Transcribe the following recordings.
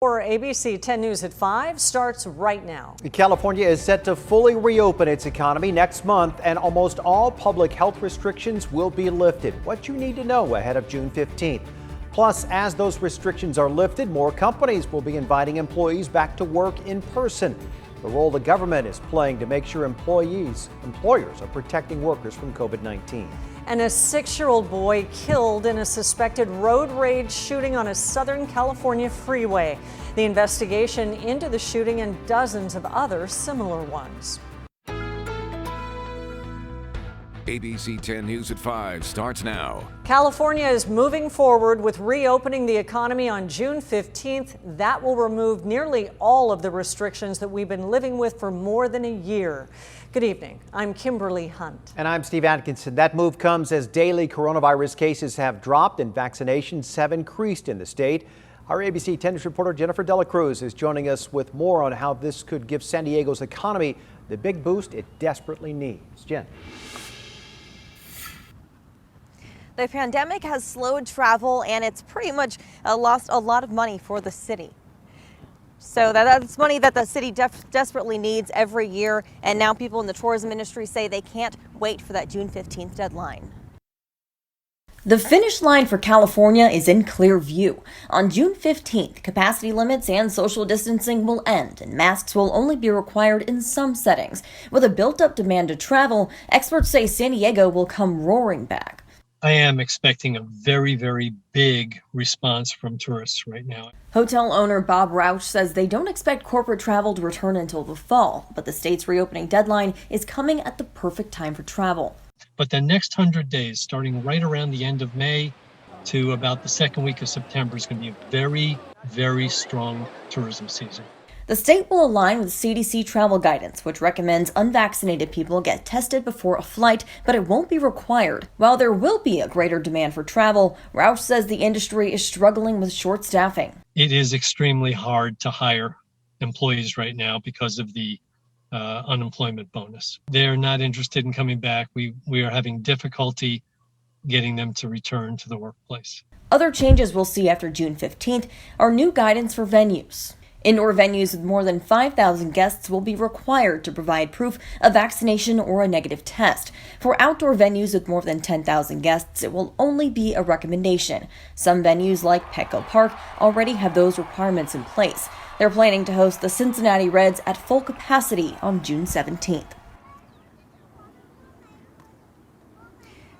For ABC 10 News at 5 starts right now. California is set to fully reopen its economy next month, and almost all public health restrictions will be lifted. What you need to know ahead of June 15th. Plus, as those restrictions are lifted, more companies will be inviting employees back to work in person. The role the government is playing to make sure employers are protecting workers from COVID-19. And a 6-year-old boy killed in a suspected road rage shooting on a Southern California freeway. The investigation into the shooting and dozens of other similar ones. ABC 10 News at 5 starts now. California is moving forward with reopening the economy on June 15th. That will remove nearly all of the restrictions that we've been living with for more than a year. Good evening. I'm Kimberly Hunt. And I'm Steve Atkinson. That move comes as daily coronavirus cases have dropped and vaccinations have increased in the state. Our ABC 10 News reporter Jennifer Dela Cruz is joining us with more on how this could give San Diego's economy the big boost it desperately needs. Jen. The pandemic has slowed travel, and it's pretty much lost a lot of money for the city. So that's money that the city desperately needs every year. And now people in the tourism industry say they can't wait for that June 15th deadline. The finish line for California is in clear view. On June 15th, capacity limits and social distancing will end, and masks will only be required in some settings. With a built-up demand to travel, experts say San Diego will come roaring back. I am expecting a very, very big response from tourists right now. Hotel owner Bob Rauch says they don't expect corporate travel to return until the fall, but the state's reopening deadline is coming at the perfect time for travel. But the next 100 days, starting right around the end of May to about the second week of September, is going to be a very, very strong tourism season. The state will align with CDC travel guidance, which recommends unvaccinated people get tested before a flight, but it won't be required. While there will be a greater demand for travel, Rauch says the industry is struggling with short staffing. It is extremely hard to hire employees right now because of the unemployment bonus. They're not interested in coming back. We are having difficulty getting them to return to the workplace. Other changes we'll see after June 15th are new guidance for venues. Indoor venues with more than 5,000 guests will be required to provide proof of vaccination or a negative test. For outdoor venues with more than 10,000 guests, it will only be a recommendation. Some venues like Petco Park already have those requirements in place. They're planning to host the Cincinnati Reds at full capacity on June 17th.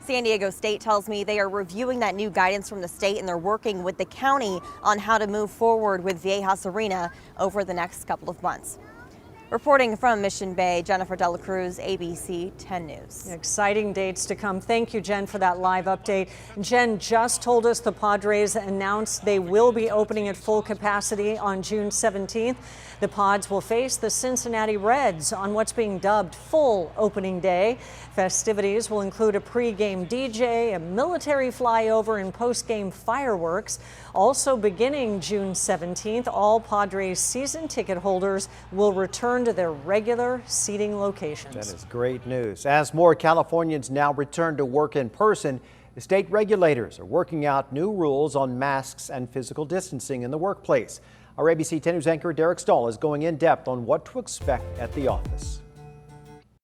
San Diego State tells me they are reviewing that new guidance from the state, and they're working with the county on how to move forward with Viejas Arena over the next couple of months. Reporting from Mission Bay, Jennifer Dela Cruz, ABC 10 News. Exciting dates to come. Thank you, Jen, for that live update. Jen just told us the Padres announced they will be opening at full capacity on June 17th. The Pods will face the Cincinnati Reds on what's being dubbed full opening day. Festivities will include a pregame DJ, a military flyover, and postgame fireworks. Also beginning June 17th, all Padres season ticket holders will return to their regular seating locations. That is great news. As more Californians now return to work in person, the state regulators are working out new rules on masks and physical distancing in the workplace. Our ABC 10 News anchor Derek Stahl is going in depth on what to expect at the office.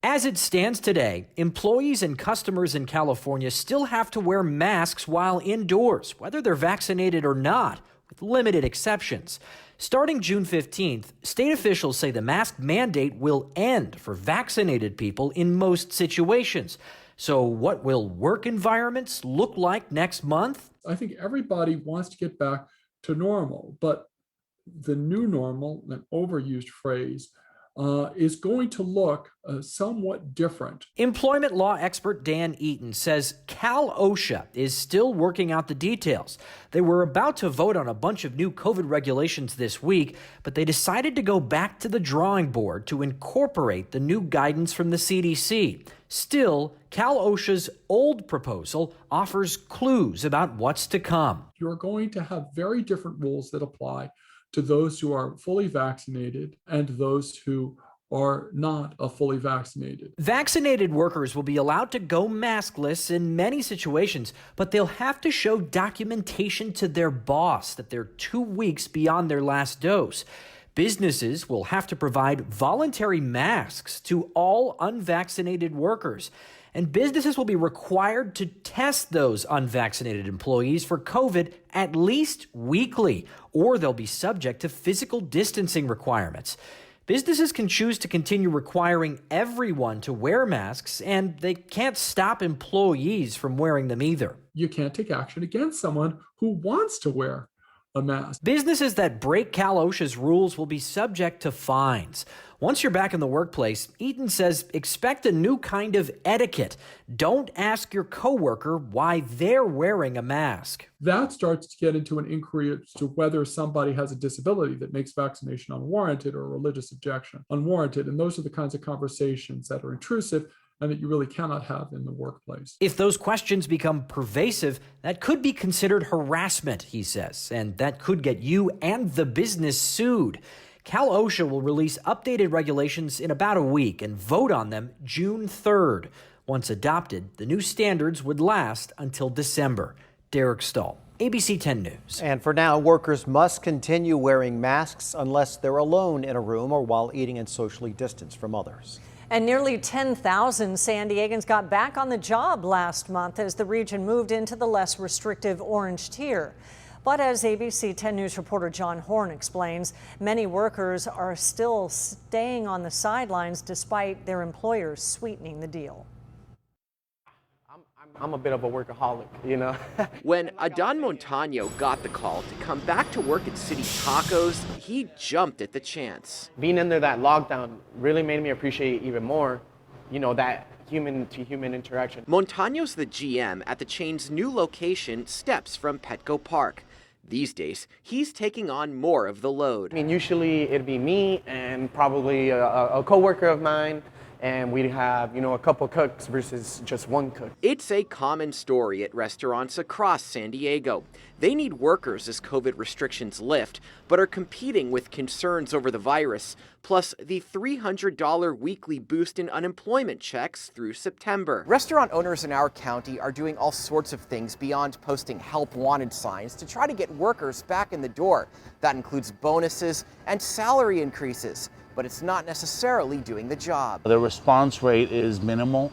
As it stands today, employees and customers in California still have to wear masks while indoors, whether they're vaccinated or not, with limited exceptions. Starting June 15th, state officials say the mask mandate will end for vaccinated people in most situations. So what will work environments look like next month? I think everybody wants to get back to normal, but the new normal, an overused phrase, is going to look somewhat different. Employment law expert Dan Eaton says Cal OSHA is still working out the details. They were about to vote on a bunch of new COVID regulations this week, but they decided to go back to the drawing board to incorporate the new guidance from the CDC. Still, Cal OSHA's old proposal offers clues about what's to come. You're going to have very different rules that apply to those who are fully vaccinated and those who are not fully vaccinated. Vaccinated workers will be allowed to go maskless in many situations, but they'll have to show documentation to their boss that they're 2 weeks beyond their last dose. Businesses will have to provide voluntary masks to all unvaccinated workers. And businesses will be required to test those unvaccinated employees for COVID at least weekly, or they'll be subject to physical distancing requirements. Businesses can choose to continue requiring everyone to wear masks, and they can't stop employees from wearing them either. You can't take action against someone who wants to wear a mask. Businesses that break Cal OSHA's rules will be subject to fines. Once you're back in the workplace, Eaton says expect a new kind of etiquette. Don't ask your coworker why they're wearing a mask. That starts to get into an inquiry as to whether somebody has a disability that makes vaccination unwarranted or a religious objection unwarranted. And those are the kinds of conversations that are intrusive and that you really cannot have in the workplace. If those questions become pervasive, that could be considered harassment, he says, and that could get you and the business sued. Cal OSHA will release updated regulations in about a week and vote on them June 3rd. Once adopted, the new standards would last until December. Derek Stahl, ABC 10 News. And for now, workers must continue wearing masks unless they're alone in a room or while eating and socially distanced from others. And nearly 10,000 San Diegans got back on the job last month as the region moved into the less restrictive orange tier. But as ABC 10 News reporter John Horn explains, many workers are still staying on the sidelines despite their employers sweetening the deal. I'm a bit of a workaholic, you know. When Adan Montano got the call to come back to work at City Tacos, he jumped at the chance. Being under that lockdown really made me appreciate even more, you know, that human-to-human interaction. Montano's the GM at the chain's new location, steps from Petco Park. These days, he's taking on more of the load. I mean, usually it'd be me and probably a coworker of mine, and we'd have, you know, a couple cooks versus just one cook. It's a common story at restaurants across San Diego. They need workers as COVID restrictions lift, but are competing with concerns over the virus, plus the $300 weekly boost in unemployment checks through September. Restaurant owners in our county are doing all sorts of things beyond posting help wanted signs to try to get workers back in the door. That includes bonuses and salary increases, but it's not necessarily doing the job. The response rate is minimal.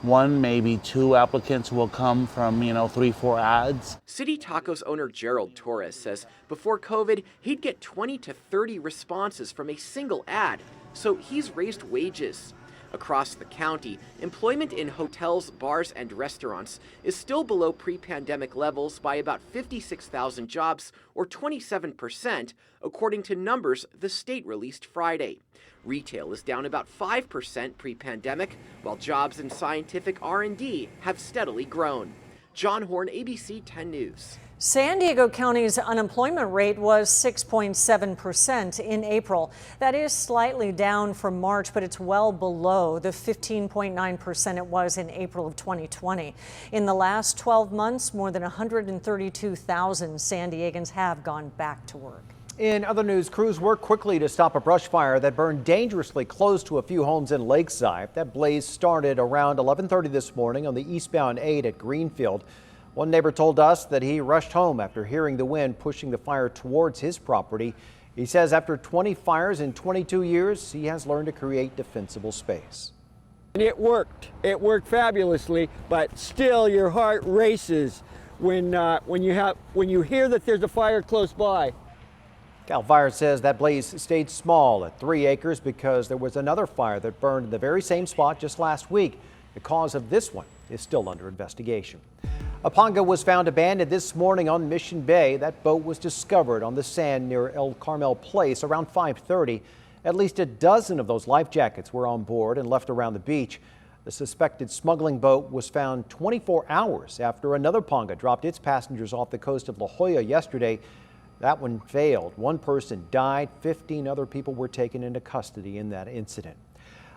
One, maybe two applicants will come from, 3-4 ads. City Tacos owner Gerald Torres says before COVID, he'd get 20 to 30 responses from a single ad, so he's raised wages. Across the county, employment in hotels, bars, and restaurants is still below pre-pandemic levels by about 56,000 jobs, or 27%, according to numbers the state released Friday. Retail is down about 5% pre-pandemic, while jobs in scientific R&D have steadily grown. John Horn, ABC 10 News. San Diego County's unemployment rate was 6.7% in April. That is slightly down from March, but it's well below the 15.9% it was in April of 2020. In the last 12 months, more than 132,000 San Diegans have gone back to work. In other news, crews worked quickly to stop a brush fire that burned dangerously close to a few homes in Lakeside. That blaze started around 11:30 this morning on the eastbound 8 at Greenfield. One neighbor told us that he rushed home after hearing the wind pushing the fire towards his property. He says after 20 fires in 22 years, he has learned to create defensible space. And it worked. It worked fabulously, but still your heart races when you hear that there's a fire close by. Cal Fire says that blaze stayed small at 3 acres because there was another fire that burned in the very same spot just last week. The cause of this one is still under investigation. A Ponga was found abandoned this morning on Mission Bay. That boat was discovered on the sand near El Carmel Place around 5:30. At least a dozen of those life jackets were on board and left around the beach. The suspected smuggling boat was found 24 hours after another Ponga dropped its passengers off the coast of La Jolla yesterday. That one failed. One person died. 15 other people were taken into custody in that incident.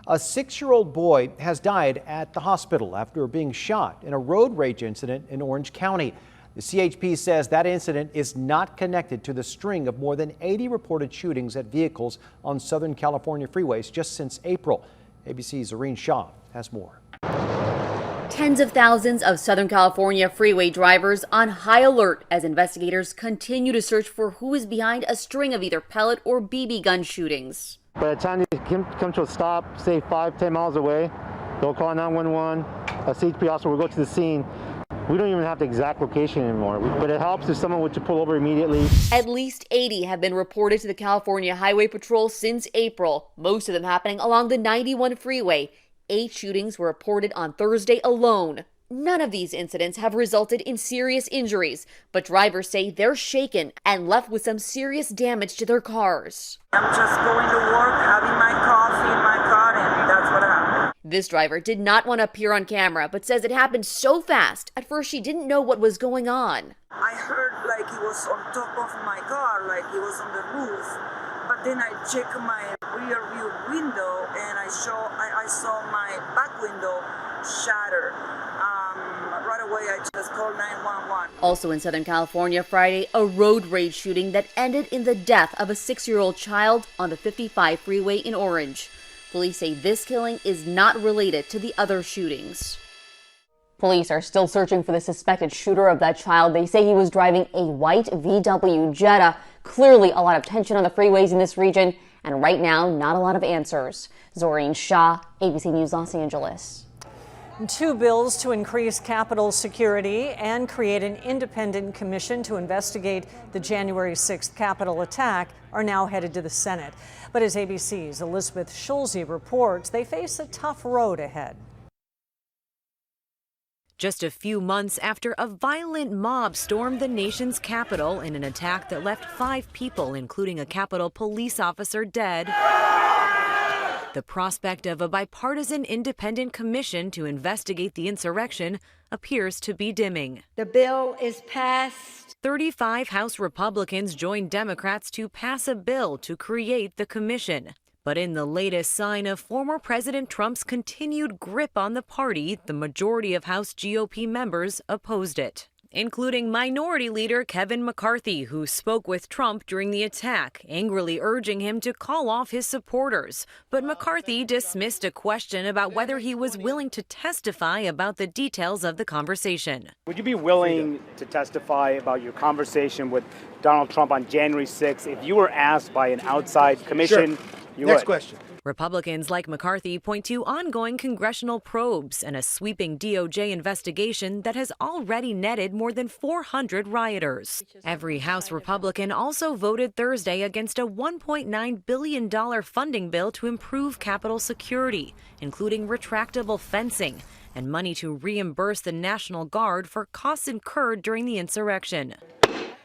A 6-year-old boy has died at the hospital after being shot in a road rage incident in Orange County. The CHP says that incident is not connected to the string of more than 80 reported shootings at vehicles on Southern California freeways just since April. ABC's Zareen Shah has more. Tens of thousands of Southern California freeway drivers on high alert as investigators continue to search for who is behind a string of either pellet or BB gun shootings. By the time they come to a stop, say 5-10 miles away, they'll call 911. A CHP officer will go to the scene. We don't even have the exact location anymore, but it helps if someone were to pull over immediately. At least 80 have been reported to the California Highway Patrol since April, most of them happening along the 91 freeway. 8 shootings were reported on Thursday alone. None of these incidents have resulted in serious injuries, but drivers say they're shaken and left with some serious damage to their cars. I'm just going to work, having my coffee in my car, and that's what happened. This driver did not want to appear on camera, but says it happened so fast, at first she didn't know what was going on. I heard like he was on top of my car, like he was on the roof. But then I checked my rear view window and I saw my back window shatter. Right away I just called 911. Also in Southern California Friday, a road rage shooting that ended in the death of a 6-year-old child on the 55 freeway in Orange. Police say this killing is not related to the other shootings. Police are still searching for the suspected shooter of that child. They say he was driving a white VW Jetta. Clearly a lot of tension on the freeways in this region, and right now, not a lot of answers. Zoreen Shah, ABC News, Los Angeles. 2 bills to increase Capitol security and create an independent commission to investigate the January 6th Capitol attack are now headed to the Senate. But as ABC's Elizabeth Schulze reports, they face a tough road ahead. Just a few months after a violent mob stormed the nation's capital in an attack that left 5 people, including a Capitol police officer, dead, the prospect of a bipartisan independent commission to investigate the insurrection appears to be dimming. The bill is passed. 35 House Republicans joined Democrats to pass a bill to create the commission. But in the latest sign of former President Trump's continued grip on the party, the majority of House GOP members opposed it, including Minority Leader Kevin McCarthy, who spoke with Trump during the attack, angrily urging him to call off his supporters. But McCarthy dismissed a question about whether he was willing to testify about the details of the conversation. Would you be willing to testify about your conversation with Donald Trump on January 6th if you were asked by an outside commission? Sure. Next question. Republicans like McCarthy point to ongoing congressional probes and a sweeping DOJ investigation that has already netted more than 400 rioters. Every House Republican also voted Thursday against a $1.9 billion funding bill to improve Capitol security, including retractable fencing and money to reimburse the National Guard for costs incurred during the insurrection.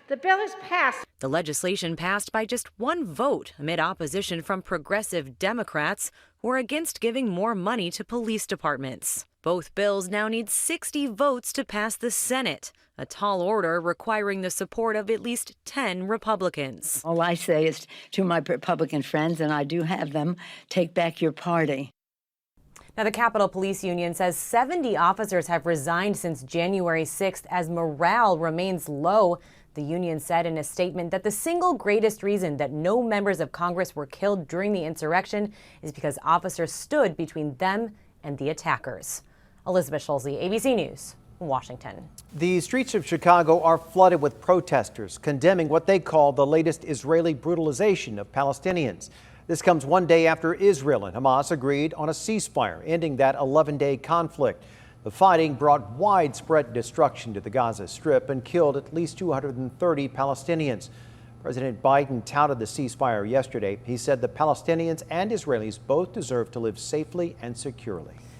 The bill is passed. The legislation passed by just 1 vote amid opposition from progressive Democrats who are against giving more money to police departments. Both bills now need 60 votes to pass the Senate, a tall order requiring the support of at least 10 Republicans. All I say is to my Republican friends, and I do have them, take back your party. Now, the Capitol Police Union says 70 officers have resigned since January 6th as morale remains low. The union said in a statement that the single greatest reason that no members of Congress were killed during the insurrection is because officers stood between them and the attackers. Elizabeth Schulze, ABC News, Washington. The streets of Chicago are flooded with protesters condemning what they call the latest Israeli brutalization of Palestinians. This comes one day after Israel and Hamas agreed on a ceasefire, ending that 11-day conflict. The fighting brought widespread destruction to the Gaza Strip and killed at least 230 Palestinians. President Biden touted the ceasefire yesterday. He said the Palestinians and Israelis both deserve to live safely and securely.